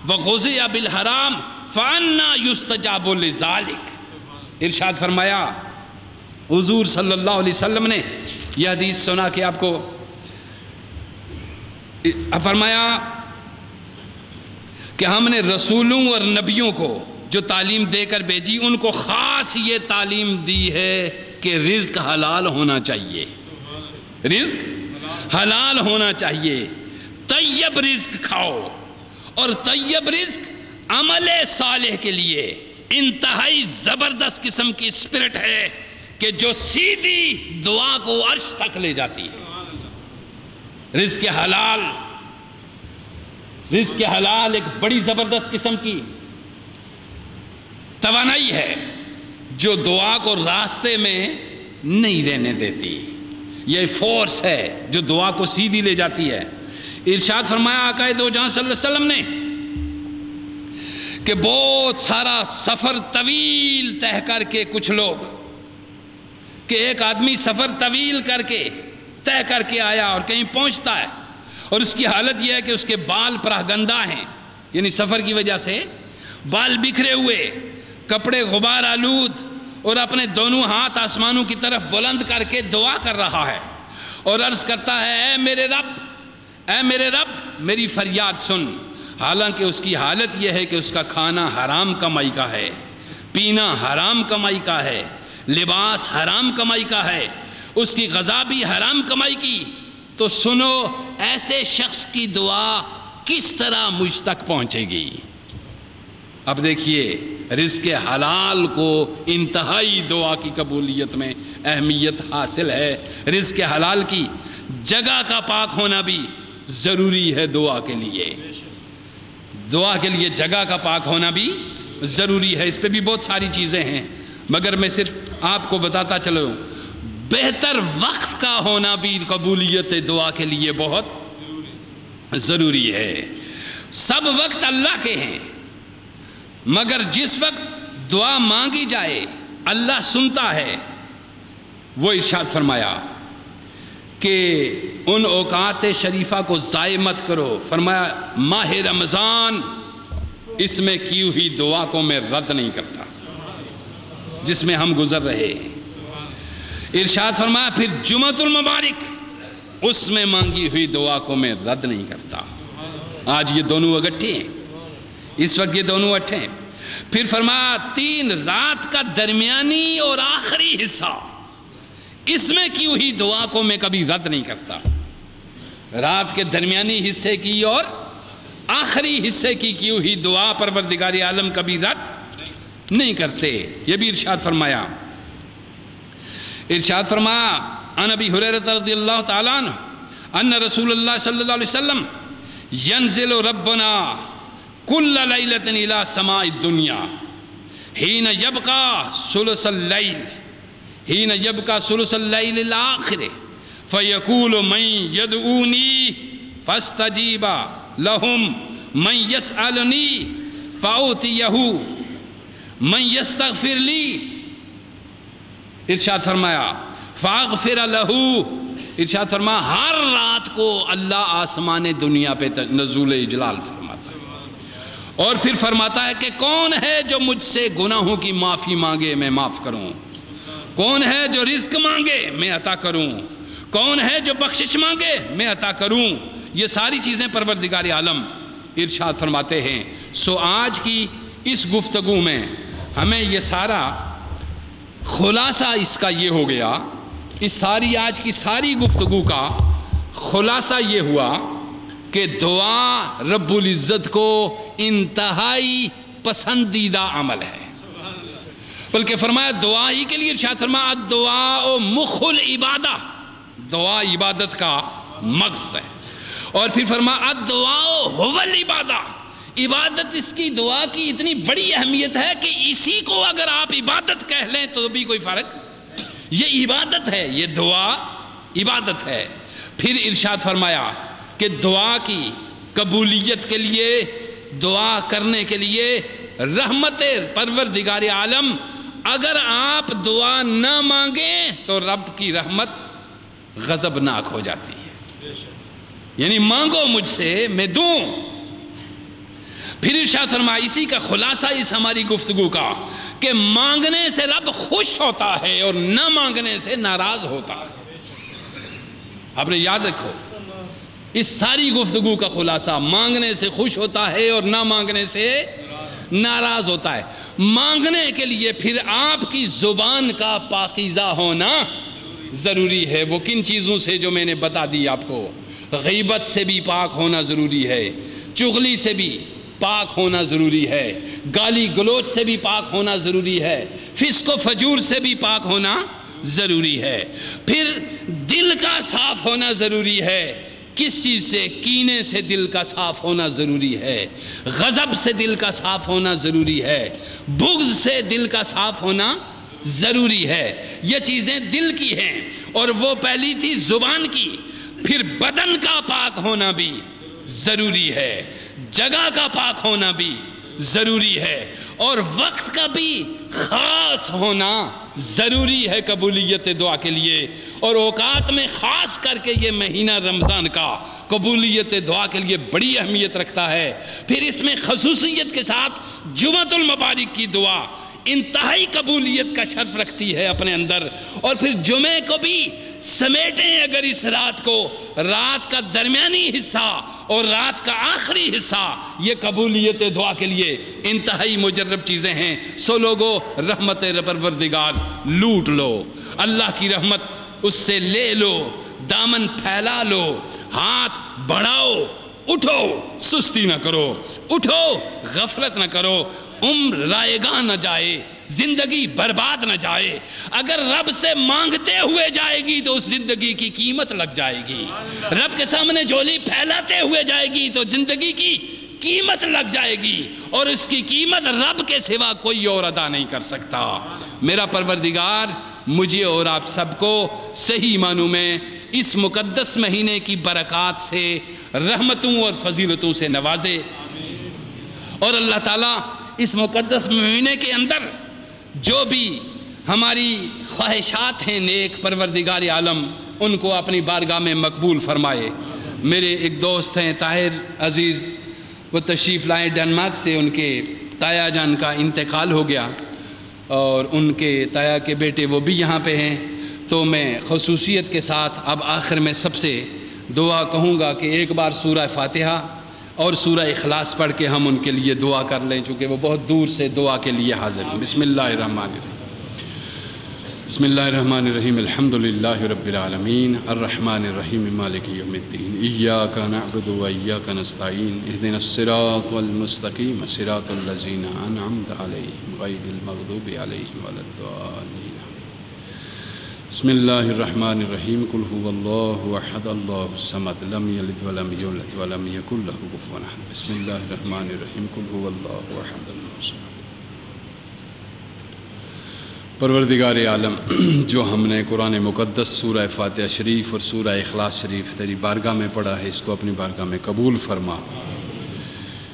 وغذی بالحرام فأنا یستجاب لذالک۔ ارشاد فرمایا حضور صلی اللہ علیہ وسلم نے یہ حدیث سنا کہ آپ کو فرمایا کہ ہم نے رسولوں اور نبیوں کو جو تعلیم دے کر بھیجی ان کو خاص یہ تعلیم دی ہے کہ رزق حلال ہونا چاہیے، رزق حلال ہونا چاہیے، طیب رزق کھاؤ، اور طیب رزق عمل صالح کے لیے انتہائی زبردست قسم کی اسپرٹ ہے کہ جو سیدھی دعا کو عرش تک لے جاتی ہے۔ رزق حلال، رزق حلال ایک بڑی زبردست قسم کی توانائی ہے جو دعا کو راستے میں نہیں رہنے دیتی، یہ فورس ہے جو دعا کو سیدھی لے جاتی ہے۔ ارشاد فرمایا آقا دو جہاں صلی اللہ علیہ وسلم نے کہ بہت سارا سفر طویل طے کر کے کچھ لوگ، کہ ایک آدمی سفر طویل کر کے طے کر کے آیا اور کہیں پہنچتا ہے اور اس کی حالت یہ ہے کہ اس کے بال پراگندہ ہیں، یعنی سفر کی وجہ سے بال بکھرے ہوئے، کپڑے غبار آلود، اور اپنے دونوں ہاتھ آسمانوں کی طرف بلند کر کے دعا کر رہا ہے اور عرض کرتا ہے اے میرے رب میری فریاد سن۔ حالانکہ اس کی حالت یہ ہے کہ اس کا کھانا حرام کمائی کا ہے، پینا حرام کمائی کا ہے، لباس حرام کمائی کا ہے، اس کی غذا بھی حرام کمائی کی۔ تو سنو ایسے شخص کی دعا کس طرح مجھ تک پہنچے گی؟ اب دیکھیے رزق حلال کو انتہائی دعا کی قبولیت میں اہمیت حاصل ہے۔ رزق حلال کی جگہ کا پاک ہونا بھی ضروری ہے دعا کے لیے، دعا کے لیے جگہ کا پاک ہونا بھی ضروری ہے۔ اس پہ بھی بہت ساری چیزیں ہیں مگر میں صرف آپ کو بتاتا چلوں، بہتر وقت کا ہونا بھی قبولیت دعا کے لیے بہت ضروری ہے۔ سب وقت اللہ کے ہیں مگر جس وقت دعا مانگی جائے اللہ سنتا ہے۔ وہ ارشاد فرمایا کہ ان اوقات شریفہ کو ضائع مت کرو، فرمایا ماہ رمضان اس میں کی ہوئی دعا کو میں رد نہیں کرتا جس میں ہم گزر رہے ہیں۔ ارشاد فرمایا پھر جمعۃ المبارک اس میں مانگی ہوئی دعا کو میں رد نہیں کرتا۔ آج یہ دونوں اگٹھے ہیں، اس وقت یہ دونوں اٹھے ہیں۔ پھر فرمایا 3 رات کا درمیانی اور آخری حصہ اس میں کی ہوئی دعا کو میں کبھی رد نہیں کرتا۔ رات کے درمیانی حصے کی اور آخری حصے کی ہوئی دعا پروردگار عالم کبھی رد نہیں کرتے۔ یہ بھی ارشاد فرمایا۔ ارشاد فرمایا عن ابی ہریرہ رضی اللہ تعالیٰ عنہ ان رسول اللہ صلی اللہ علیہ وسلم ینزل ربنا کل لیلۃ الی سماء الدنیا حین یبقى ثلث اللیل حین یبقى ثلث اللیل الآخر فیقول من یدعونی فاستجیب لهم من یسألنی فاعطیہ من یستغفر لی۔ ارشاد فرمایا فاغفر لہو، ارشاد فرمایا ہر رات کو اللہ آسمان دنیا پہ نزول اجلال فرماتا ہے اور پھر فرماتا ہے کہ کون ہے جو مجھ سے گناہوں کی معافی مانگے میں معاف کروں، کون ہے جو رزق مانگے میں عطا کروں، کون ہے جو بخشش مانگے میں عطا کروں۔ یہ ساری چیزیں پروردگار عالم ارشاد فرماتے ہیں۔ سو آج کی اس گفتگو میں ہمیں یہ سارا خلاصہ اس کا یہ ہو گیا، اس ساری آج کی ساری گفتگو کا خلاصہ یہ ہوا کہ دعا رب العزت کو انتہائی پسندیدہ عمل ہے، بلکہ فرمایا دعا ہی کے لیے ارشاد فرمایا الدعاء مخ العبادہ، دعا عبادت کا مغز ہے، اور پھر فرمایا الدعاء هو العبادہ، عبادت اس کی دعا کی اتنی بڑی اہمیت ہے کہ اسی کو اگر آپ عبادت کہہ لیں تو بھی کوئی فرق، یہ عبادت ہے، یہ دعا عبادت ہے۔ پھر ارشاد فرمایا کہ دعا کی قبولیت کے لیے، دعا کرنے کے لیے رحمت پروردگار عالم، اگر آپ دعا نہ مانگیں تو رب کی رحمت غضبناک ہو جاتی ہے، یعنی مانگو مجھ سے میں دوں، پھر ارشاد فرمایا اسی کا خلاصہ اس ہماری گفتگو کا کہ مانگنے سے رب خوش ہوتا ہے اور نہ مانگنے سے ناراض ہوتا ہے۔ آپ نے یاد رکھو اس ساری گفتگو کا خلاصہ، مانگنے سے خوش ہوتا ہے اور نہ مانگنے سے ناراض ہوتا ہے۔ مانگنے کے لیے پھر آپ کی زبان کا پاکیزہ ہونا ضروری ہے۔ وہ کن چیزوں سے جو میں نے بتا دی آپ کو، غیبت سے بھی پاک ہونا ضروری ہے، چغلی سے بھی پاک ہونا ضروری ہے، گالی گلوچ سے بھی پاک ہونا ضروری ہے، فسق و فجور سے بھی پاک ہونا ضروری ہے، پھر دل کا صاف ہونا ضروری ہے۔ کس چیز سے؟ کینے سے دل کا صاف ہونا ضروری ہے، غضب سے دل کا صاف ہونا ضروری ہے، بغض سے دل کا صاف ہونا ضروری ہے۔ یہ چیزیں دل کی ہیں اور وہ پہلی تھی زبان کی، پھر بدن کا پاک ہونا بھی ضروری ہے، جگہ کا پاک ہونا بھی ضروری ہے، اور وقت کا بھی خاص ہونا ضروری ہے قبولیت دعا کے لیے۔ اور اوقات میں خاص کر کے یہ مہینہ رمضان کا قبولیت دعا کے لیے بڑی اہمیت رکھتا ہے۔ پھر اس میں خصوصیت کے ساتھ جمعۃ المبارک کی دعا انتہائی قبولیت کا شرف رکھتی ہے اپنے اندر، اور پھر جمعے کو بھی سمیٹیں اگر اس رات کو، رات کا درمیانی حصہ اور رات کا آخری حصہ یہ قبولیت دعا کے لیے انتہائی مجرب چیزیں ہیں۔ سو لوگو رحمت پروردگار لوٹ لو، اللہ کی رحمت اس سے لے لو، دامن پھیلا لو، ہاتھ بڑھاؤ، اٹھو سستی نہ کرو، اٹھو غفلت نہ کرو، عمر رائے گاہ نہ جائے، زندگی برباد نہ جائے۔ اگر رب سے مانگتے ہوئے جائے گی تو اس زندگی کی قیمت لگ جائے گی، رب کے سامنے جھولی پھیلاتے ہوئے جائے گی تو زندگی کی قیمت لگ جائے گی، اور اس کی قیمت رب کے سوا کوئی اور ادا نہیں کر سکتا۔ میرا پروردگار مجھے اور آپ سب کو صحیح معنوں میں اس مقدس مہینے کی برکات سے، رحمتوں اور فضیلتوں سے نوازے، اور اللہ تعالیٰ اس مقدس مہینے کے اندر جو بھی ہماری خواہشات ہیں نیک، پروردگار عالم ان کو اپنی بارگاہ میں مقبول فرمائے۔ میرے ایک دوست ہیں طاہر عزیز، وہ تشریف لائے ڈنمارک سے، ان کے تایا جان کا انتقال ہو گیا اور ان کے تایا کے بیٹے وہ بھی یہاں پہ ہیں، تو میں خصوصیت کے ساتھ اب آخر میں سب سے دعا کہوں گا کہ ایک بار سورہ فاتحہ اور سورہ اخلاص پڑھ کے ہم ان کے لیے دعا کر لیں، چونکہ وہ بہت دور سے دعا کے لیے حاضر ہیں۔ بسم اللہ الرحمن الرحیم، بسم اللہ الرحمن الرحیم، الحمدللہ رب العالمین، الرحمن الرحیم، مالک یوم الدین، ایاک نعبد و ایاک نستعین، اہدنا الصراط المستقیم، صراط الذین انعمت علیہم غیر المغضوب علیہم ولا الضالین۔ بسم اللہ الرحمن الرحیم، قل هو اللہ احد اللہ الصمد لم یلد ولم یولد ولم یکن لہ کفوا احد۔ بسم اللہ الرحمن الرحیم، قل هو اللہ احد اللہ الصمد۔ پروردگار عالم، جو ہم نے قرآن مقدس سورہ فاتحہ شریف اور سورہ اخلاص شریف تیری بارگاہ میں پڑھا ہے، اس کو اپنی بارگاہ میں قبول فرما۔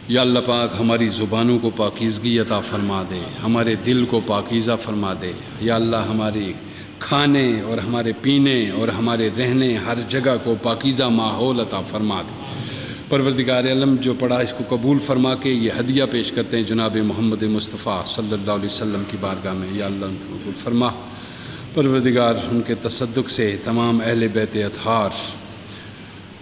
یا اللہ پاک ہماری زبانوں کو پاکیزگی عطا فرما دے، ہمارے دل کو پاکیزہ فرما دے۔ یا اللہ ہماری کھانے اور ہمارے پینے اور ہمارے رہنے ہر جگہ کو پاکیزہ ماحول عطا فرما دے۔ پروردگار عالم، جو پڑھا اس کو قبول فرما کے یہ ہدیہ پیش کرتے ہیں جناب محمد مصطفیٰ صلی اللہ علیہ وسلم کی بارگاہ میں، یا اللہ ان کو قبول فرما۔ پروردگار ان کے تصدق سے تمام اہل بیت اطہار،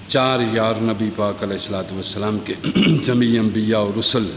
4 یار نبی پاک علیہ الصلوۃ والسلام کے جمیع انبیاء اور رسل